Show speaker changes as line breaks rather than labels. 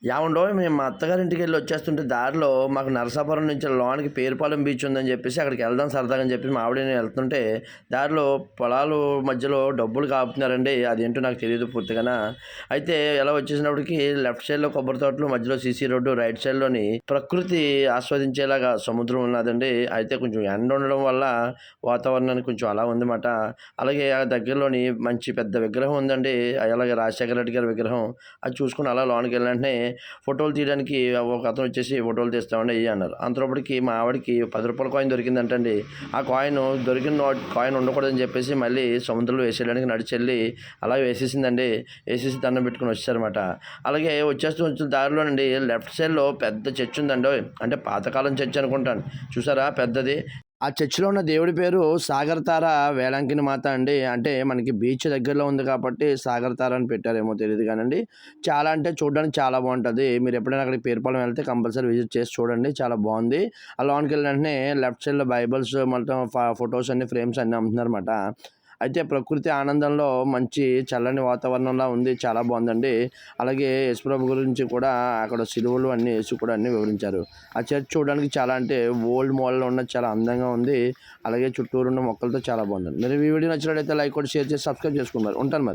యావండోయ్ మేము మా అత్తగారింటికి వెళ్ళి వచ్చేస్తుంటే దారిలో మాకు నరసాపురం నుంచి లోనికి పేరుపాలెం బీచ్ ఉందని చెప్పేసి అక్కడికి వెళ్దాం సరదాగా అని చెప్పి మా ఆవిడ నేను వెళ్తుంటే దారిలో పొలాలు మధ్యలో డబ్బులు కాపుతున్నారండి. అదేంటో నాకు తెలియదు పూర్తిగాన. అయితే ఎలా వచ్చేసినప్పటికి లెఫ్ట్ సైడ్లో కొబ్బరి తోటలు, మధ్యలో సీసీ రోడ్డు, రైట్ సైడ్లోని ప్రకృతి ఆస్వాదించేలాగా సముద్రం ఉన్నదండి. అయితే కొంచెం ఎండ ఉండడం వల్ల వాతావరణానికి కొంచెం అలా ఉందన్నమాట. అలాగే ఆ దగ్గరలోని మంచి పెద్ద విగ్రహం ఉందండి. అలాగే రాజశేఖర రెడ్డి గారి విగ్రహం. అది చూసుకుని అలా లోనికి వెళ్ళిన వెంటనే ఫోటోలు తీయడానికి ఒక అతను వచ్చేసి ఫోటోలు తీస్తామండి అయ్యి అన్నారు. అంతలోపటికి మా ఆవిడకి రూ. 10 కాయిన్ దొరికిందంటండి. ఆ కాయిన్ దొరికిన కాయిన్ ఉండకూడదని చెప్పేసి మళ్ళీ సముద్రంలో వేసేయడానికి నడిచెళ్ళి అలా వేసేసిందండి. వేసేసి దండం పెట్టుకుని వచ్చారన్నమాట. అలాగే వచ్చేస్తూ దారిలోనండి లెఫ్ట్ సైడ్లో పెద్ద చర్చ్ ఉందండి. అంటే పాతకాలం చర్చ్ అనుకుంటాను. చూసారా పెద్దది. ఆ చర్చిలో ఉన్న దేవుడి పేరు సాగర్ తార వేలంకిని మాత అండి. అంటే మనకి బీచ్ దగ్గరలో ఉంది కాబట్టి సాగర్ తార అని పెట్టారేమో తెలీదు కానండి. చాలా అంటే చూడడానికి చాలా బాగుంటుంది. మీరు ఎప్పుడైనా అక్కడికి పేరుపాలెం వెళ్తే కంపల్సరీ విజిట్ చేసి చూడండి. చాలా బాగుంది. ఆ లోనికి వెళ్ళిన వెంటనే లెఫ్ట్ సైడ్లో బైబిల్స్ మొత్తం ఫొటోస్ అన్ని ఫ్రేమ్స్ అన్నీ అమ్ముతున్నారన్నమాట. అయితే ప్రకృతి ఆనందంలో మంచి చల్లని వాతావరణంలా ఉంది. చాలా బాగుందండి. అలాగే యేసుప్రభు గురించి కూడా అక్కడ సిలువలు అన్నీ యేసు కూడా అన్నీ వివరించారు. ఆ చర్చ్ చూడడానికి చాలా అంటే ఓల్డ్ మోడల్‌లో ఉన్నది చాలా అందంగా ఉంది. అలాగే చుట్టూరున్న మొక్కలతో చాలా బాగుందండి. మీరు ఈ వీడియో నచ్చినట్లయితే లైక్ కొట్టి, షేర్ చేసి, సబ్స్క్రైబ్ చేసుకోండి మరి. ఉంటాను మరి.